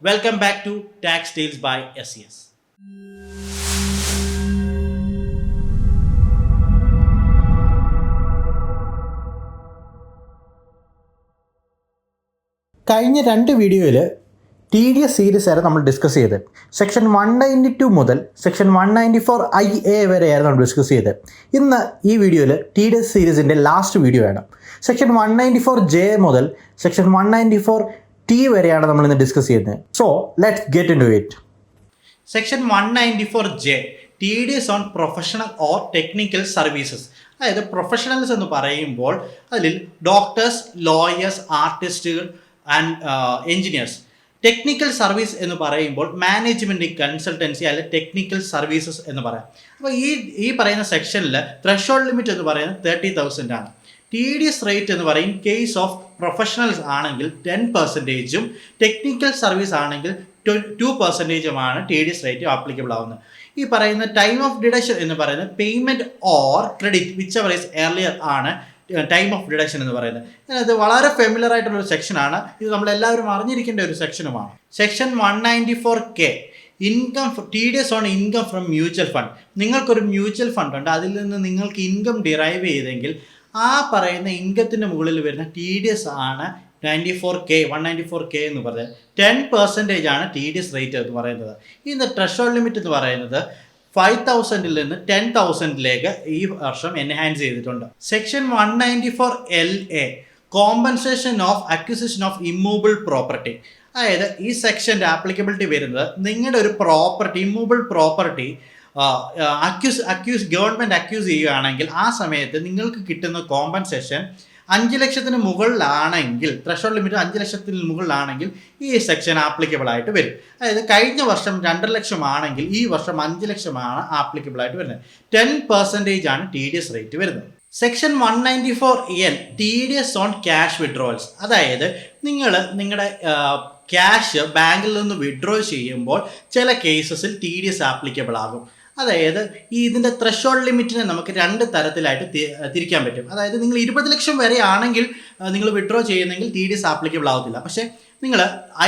Welcome back to Tax Tales by SES. കഴിഞ്ഞ രണ്ട് വീഡിയോയിൽ ടി ഡി എസ് സീരീസ് ആയിരുന്നു നമ്മൾ ഡിസ്കസ് ചെയ്തത്. സെക്ഷൻ 192 മുതൽ സെക്ഷൻ 194IA വരെയായിരുന്നു നമ്മൾ ഡിസ്കസ് ചെയ്തത്. ഇന്ന് ഈ വീഡിയോയിൽ ടി ഡി എസ് സീരീസിൻ്റെ ലാസ്റ്റ് വീഡിയോ ആണ്. സെക്ഷൻ 194J മുതൽ സെക്ഷൻ 194T വരെയാണ് നമ്മൾ ഇന്ന് ഡിസ്കസ് ചെയ്യുന്നത്. So let's get into it. Section 194J TDS on professional or technical services. അതായത് പ്രൊഫഷണൽസ് എന്ന് പറയുമ്പോൾ അതിൽ ഡോക്ടേഴ്സ്, ലോയേഴ്സ്, ആർട്ടിസ്റ്റുകൾ ആൻഡ് എഞ്ചിനീയേഴ്സ്. ടെക്നിക്കൽ സർവീസ് എന്ന് പറയുമ്പോൾ മാനേജ്മെൻറ്റ് കൺസൾട്ടൻസി അല്ലെങ്കിൽ ടെക്നിക്കൽ സർവീസസ് എന്ന് പറയാം. അപ്പോൾ ഈ പറയുന്ന സെക്ഷനിൽ ത്രഷോൾഡ് ലിമിറ്റ് എന്ന് പറയുന്നത് 30,000 ആണ്. ടി ഡി എസ് റേറ്റ് എന്ന് പറയും കേസ് ഓഫ് പ്രൊഫഷണൽസ് ആണെങ്കിൽ 10%, ടെക്നിക്കൽ സർവീസ് ആണെങ്കിൽ 2%, T D S rate applicable ആവുന്നത്. ഈ പറയുന്ന ടൈം ഓഫ് ഡിഡക്ഷൻ എന്ന് പറയുന്നത് payment or credit which ever is earlier ആണ് ടൈം ഓഫ് ഡിഡക്ഷൻ എന്ന് പറയുന്നത്. ഇത് വളരെ ഫെമിലർ ആയിട്ടുള്ളൊരു സെക്ഷനാണ്. ഇത് നമ്മളെല്ലാവരും അറിഞ്ഞിരിക്കേണ്ട ഒരു സെക്ഷനുമാണ്. Section 194K income T D S on income from mutual fund. നിങ്ങൾക്കൊരു മ്യൂച്വൽ ഫണ്ട് ഉണ്ട്, അതിൽ നിന്ന് നിങ്ങൾക്ക് ഇൻകം ഡിറൈവ് ചെയ്തെങ്കിൽ ആ പറയുന്ന ഇൻകത്തിൻ്റെ മുകളിൽ വരുന്ന ടി ഡി എസ് ആണ് 194K എന്ന് പറയുന്നത്. 10% ആണ് ടി ഡി എസ് റേറ്റ് എന്ന് പറയുന്നത്. ഇതിൻ്റെ ത്രഷോൾഡ് ലിമിറ്റ് എന്ന് പറയുന്നത് 5,000 നിന്ന് 10,000 ഈ വർഷം എൻഹാൻസ് ചെയ്തിട്ടുണ്ട്. Section 194LA compensation of acquisition of immovable property. അതായത് ഈ സെക്ഷൻ്റെ ആപ്ലിക്കബിലിറ്റി വരുന്നത് നിങ്ങളുടെ ഒരു property, immovable property government acquires ചെയ്യുകയാണെങ്കിൽ ആ സമയത്ത് നിങ്ങൾക്ക് കിട്ടുന്ന കോമ്പൻസേഷൻ 5 ലക്ഷത്തിന് മുകളിലാണെങ്കിൽ, ത്രഷോൾഡ് ലിമിറ്റ് 5 ലക്ഷത്തിന് മുകളിലാണെങ്കിൽ ഈ സെക്ഷൻ ആപ്ലിക്കബിൾ ആയിട്ട് വരും. അതായത് കഴിഞ്ഞ വർഷം 2 ലക്ഷം ആണെങ്കിൽ ഈ വർഷം 5 ലക്ഷമാണ് ആപ്ലിക്കബിൾ ആയിട്ട് വരുന്നത്. 10% ആണ് ടി ഡി എസ് റേറ്റ് വരുന്നത്. Section 194L T D S on cash withdrawals. അതായത് നിങ്ങളുടെ ക്യാഷ് ബാങ്കിൽ നിന്ന് വിഡ്രോ ചെയ്യുമ്പോൾ ചില കേസസിൽ ടി ഡി എസ് ആപ്ലിക്കബിൾ ആകും. അതായത് ഇതിൻ്റെ ത്രഷോൾഡ് ലിമിറ്റിനെ നമുക്ക് 2 തരത്തിലായിട്ട് തിരിക്കാൻ പറ്റും. അതായത് നിങ്ങൾ 20 ലക്ഷം വരെ ആണെങ്കിൽ നിങ്ങൾ വിഡ്രോ ചെയ്യുന്നെങ്കിൽ ടി ഡി എസ് ആപ്ലിക്കബിൾ ആവത്തില്ല. പക്ഷേ നിങ്ങൾ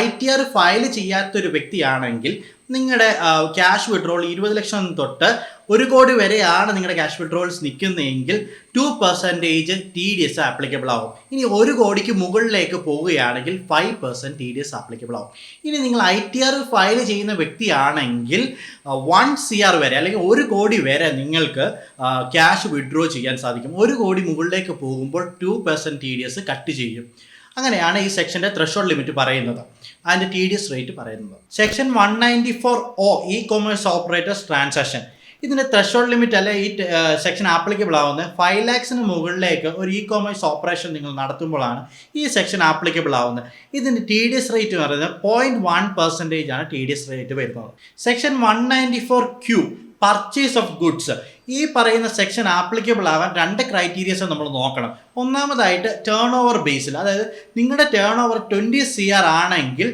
ITR ഫയൽ ചെയ്യാത്തൊരു വ്യക്തിയാണെങ്കിൽ നിങ്ങളുടെ ക്യാഷ് വിഡ്രോൾ 20 ലക്ഷം തൊട്ട് 1 കോടി വരെയാണ് നിങ്ങളുടെ ക്യാഷ് വിഡ്രോൾസ് നിൽക്കുന്നതെങ്കിൽ 2% ടി ഡി എസ് ആപ്ലിക്കബിൾ ആവും. ഇനി 1 കോടിക്ക് മുകളിലേക്ക് പോവുകയാണെങ്കിൽ 5% ടി ഡി എസ് ആപ്ലിക്കബിൾ ആവും. ഇനി നിങ്ങൾ ITR ഫയൽ ചെയ്യുന്ന വ്യക്തിയാണെങ്കിൽ 1 CR വരെ അല്ലെങ്കിൽ 1 കോടി വരെ നിങ്ങൾക്ക് ക്യാഷ് വിഡ്രോ ചെയ്യാൻ സാധിക്കും. 1 കോടി മുകളിലേക്ക് പോകുമ്പോൾ 2% ടി ഡി എസ് കട്ട് ചെയ്യും. അങ്ങനെയാണ് ഈ സെക്ഷൻ്റെ ത്രഷോൾഡ് ലിമിറ്റ് പറയുന്നത്, അതിൻ്റെ ടി ഡി എസ് റേറ്റ് പറയുന്നത്. Section 194O E commerce operators transaction. ഇതിൻ്റെ ത്രഷോൾഡ് ലിമിറ്റ് അല്ലെ ഈ സെക്ഷൻ ആപ്ലിക്കബിൾ ആവുന്നത് 5 lakhsന് മുകളിലേക്ക് ഒരു ഇ കൊമേഴ്സ് ഓപ്പറേഷൻ നിങ്ങൾ നടത്തുമ്പോഴാണ് ഈ സെക്ഷൻ ആപ്ലിക്കബിൾ ആവുന്നത്. ഇതിൻ്റെ ടി ഡി എസ് റേറ്റ് എന്ന് പറയുന്നത് 0.1% ആണ് ടി ഡി എസ് റേറ്റ് വരുന്നത്. Section 194Q purchase of goods. ഈ പറയുന്ന സെക്ഷൻ ആപ്ലിക്കബിൾ ആവാൻ 2 ക്രൈറ്റീരിയസ് നമ്മൾ നോക്കണം. ഒന്നാമതായിട്ട് ടേൺ ഓവർ ബേസിൽ, അതായത് നിങ്ങളുടെ ടേൺ ഓവർ 20 CR ആണെങ്കിൽ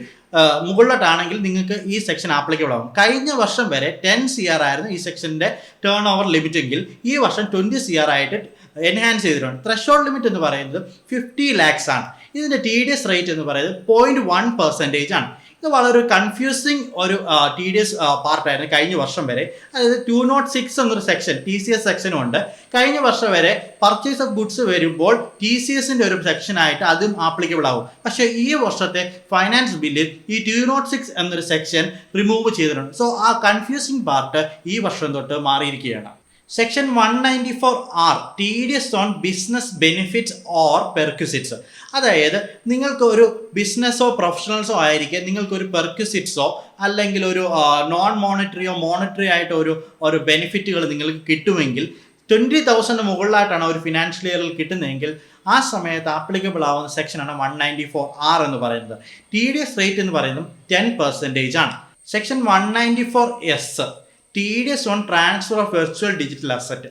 മുകളിലോട്ടാണെങ്കിൽ നിങ്ങൾക്ക് ഈ സെക്ഷൻ ആപ്ലിക്കബിൾ ആകും. കഴിഞ്ഞ വർഷം വരെ 10 CR ആയിരുന്നു ഈ സെക്ഷൻ്റെ ടേൺ ഓവർ ലിമിറ്റ് എങ്കിൽ ഈ വർഷം 20 CR ആയിട്ട് എൻഹാൻസ് ചെയ്തിട്ടുണ്ട്. ത്രഷോൾഡ് ലിമിറ്റ് എന്ന് പറയുന്നത് 50 lakhs ആണ്. ഇതിൻ്റെ ടി ഡി എസ് റേറ്റ് എന്ന് പറയുന്നത് 0.1% ആണ്. ഇത് വളരെ കൺഫ്യൂസിങ് ഒരു ടി ഡി എസ് പാർട്ടായിരുന്നു കഴിഞ്ഞ വർഷം വരെ. അതായത് 206 എന്നൊരു സെക്ഷൻ ടി സി എസ് സെക്ഷനും ഉണ്ട്. കഴിഞ്ഞ വർഷം വരെ പർച്ചേസ് ഓഫ് ഗുഡ്സ് വരുമ്പോൾ ടി സി എസിൻ്റെ ഒരു സെക്ഷനായിട്ട് അതും ആപ്ലിക്കബിൾ ആവും. പക്ഷേ ഈ വർഷത്തെ ഫൈനാൻസ് ബില്ലിൽ ഈ 206 എന്നൊരു സെക്ഷൻ റിമൂവ് ചെയ്തിട്ടുണ്ട്. സോ ആ കൺഫ്യൂസിങ് പാർട്ട് ഈ വർഷം തൊട്ട് മാറിയിരിക്കുകയാണ്. Section 194R T D S on business benefits or perquisites. അതായത് നിങ്ങൾക്ക് ഒരു ബിസിനസ്സോ പ്രൊഫഷണൽസോ ആയിരിക്കും, നിങ്ങൾക്കൊരു പെർക്വിസിറ്റ്സോ അല്ലെങ്കിൽ ഒരു നോൺ മോണിറ്ററിയോ മോണിറ്ററി ആയിട്ട് ഒരു ബെനിഫിറ്റുകൾ നിങ്ങൾക്ക് കിട്ടുമെങ്കിൽ 20,000 മുകളിലായിട്ടാണ് ഒരു ഫിനാൻഷ്യൽ ഇയറിൽ കിട്ടുന്നതെങ്കിൽ ആ സമയത്ത് ആപ്ലിക്കബിൾ ആവുന്ന സെക്ഷനാണ് 194R എന്ന് പറയുന്നത്. ടി ഡി എസ് റേറ്റ് എന്ന് പറയുന്നത് 10% ആണ്. Section 194S T D S on transfer of virtual digital asset.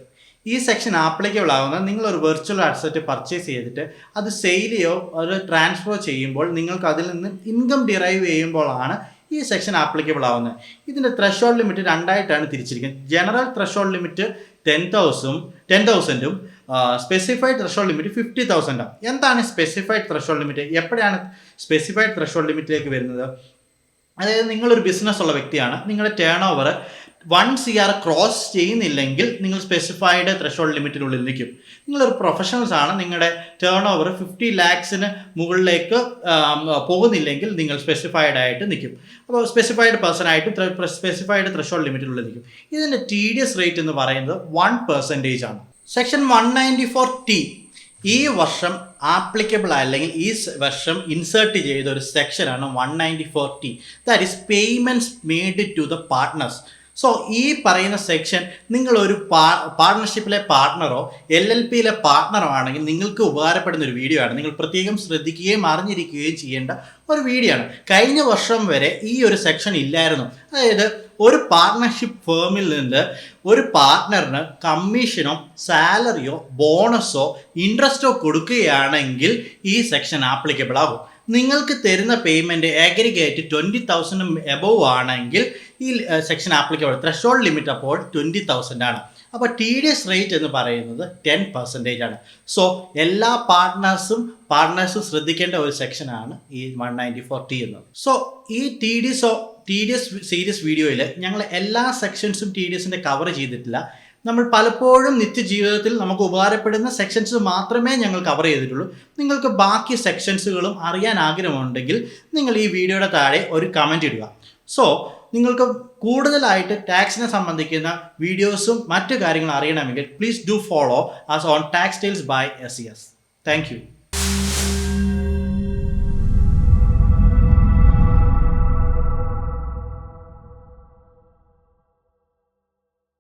ഈ സെക്ഷൻ ആപ്ലിക്കബിൾ ആകുന്നത് നിങ്ങളൊരു വെർച്വൽ അസറ്റ് പർച്ചേസ് ചെയ്തിട്ട് അത് സെയിൽ ചെയ്യോ അത് ട്രാൻസ്ഫർ ചെയ്യുമ്പോൾ നിങ്ങൾക്ക് അതിൽ നിന്ന് ഇൻകം ഡിറൈവ് ചെയ്യുമ്പോഴാണ് ഈ സെക്ഷൻ ആപ്ലിക്കബിൾ ആവുന്നത്. ഇതിൻ്റെ ത്രഷോൾഡ് ലിമിറ്റ് 2ആയിട്ടാണ് തിരിച്ചിരിക്കുന്നത്. General threshold limit 10,000 specified threshold limit 50,000 ആണ്. എന്താണ് സ്പെസിഫൈഡ് ത്രഷോൾഡ് ലിമിറ്റ്? എപ്പോഴാണ് സ്പെസിഫൈഡ് ത്രഷോൾഡ് ലിമിറ്റിലേക്ക് വരുന്നത്? അതായത് നിങ്ങളൊരു ബിസിനസ് ഉള്ള വ്യക്തിയാണ്, നിങ്ങളുടെ ടേൺ ഓവർ 1 CR ക്രോസ് ചെയ്യുന്നില്ലെങ്കിൽ നിങ്ങൾ സ്പെസിഫൈഡ് ത്രഷോൾഡ് ലിമിറ്റിനുള്ളിൽ നിൽക്കും. നിങ്ങളൊരു പ്രൊഫഷണൽസ് ആണ്, നിങ്ങളുടെ ടേൺ ഓവർ 50 lakhs മുകളിലേക്ക് പോകുന്നില്ലെങ്കിൽ നിങ്ങൾ സ്പെസിഫൈഡ് ആയിട്ട് നിൽക്കും. അപ്പോൾ സ്പെസിഫൈഡ് പേഴ്സൺ ആയിട്ട് സ്പെസിഫൈഡ് ത്രഷോൾഡ് ലിമിറ്റിനുള്ളിൽ നിൽക്കും. ഇതിൻ്റെ TDS റേറ്റ് എന്ന് പറയുന്നത് 1% ആണ്. സെക്ഷൻ 194T ഈ വർഷം ആപ്ലിക്കബിൾ അല്ലെങ്കിൽ ഈ വർഷം ഇൻസേർട്ട് ചെയ്ത ഒരു സെക്ഷനാണ് 194T. That is payments made to the partners. So ഈ പറയുന്ന സെക്ഷൻ നിങ്ങളൊരു പാർട്ട്ണർഷിപ്പിലെ പാർട്ട്ണറോ LLPയിലെ പാർട്ട്ണറോ ആണെങ്കിൽ നിങ്ങൾക്ക് ഉപകാരപ്പെടുന്ന ഒരു വീഡിയോ ആണ്. നിങ്ങൾ പ്രത്യേകം ശ്രദ്ധിക്കുകയും അറിഞ്ഞിരിക്കുകയും ചെയ്യേണ്ട ഒരു വീഡിയോ ആണ്. കഴിഞ്ഞ വർഷം വരെ ഈ ഒരു സെക്ഷൻ ഇല്ലായിരുന്നു. അതായത് ഒരു പാർട്ട്ണർഷിപ്പ് ഫേമിൽ നിന്ന് ഒരു പാർട്ട്ണറിന് കമ്മീഷനോ സാലറിയോ ബോണസോ ഇൻട്രസ്റ്റോ കൊടുക്കുകയാണെങ്കിൽ ഈ സെക്ഷൻ ആപ്ലിക്കബിൾ ആകും. നിങ്ങൾക്ക് തരുന്ന പേയ്മെൻറ്റ് അഗ്രിഗേറ്റ് 20,000 എബവ് ആണെങ്കിൽ ഈ സെക്ഷൻ ആപ്ലിക്കബിൾ. ത്രഷോൾഡ് ലിമിറ്റ് അപ്പോൾ 20,000 ആണ്. അപ്പോൾ TDS റേറ്റ് എന്ന് പറയുന്നത് 10% ആണ്. സോ എല്ലാ പാർട്ട്നേഴ്സും ശ്രദ്ധിക്കേണ്ട ഒരു സെക്ഷനാണ് ഈ 194T എന്നത്. സോ ഈ TDS സീരീസ് വീഡിയോയിൽ ഞങ്ങൾ എല്ലാ സെക്ഷൻസും TDSൻ്റെ കവർ ചെയ്തിട്ടില്ല. നമ്മൾ പലപ്പോഴും നിത്യജീവിതത്തിൽ നമുക്ക് ഉപകാരപ്പെടുന്ന സെക്ഷൻസ് മാത്രമേ ഞങ്ങൾ കവർ ചെയ്തിട്ടുള്ളൂ. നിങ്ങൾക്ക് ബാക്കി സെക്ഷൻസുകളും അറിയാൻ ആഗ്രഹമുണ്ടെങ്കിൽ നിങ്ങൾ ഈ വീഡിയോയുടെ താഴെ ഒരു കമൻറ്റ് ഇടുക. സോ നിങ്ങൾക്ക് കൂടുതലായിട്ട് ടാക്സിനെ സംബന്ധിക്കുന്ന വീഡിയോസും മറ്റു കാര്യങ്ങളും അറിയണമെങ്കിൽ please do follow us on Tax Tales by SES. Thank you.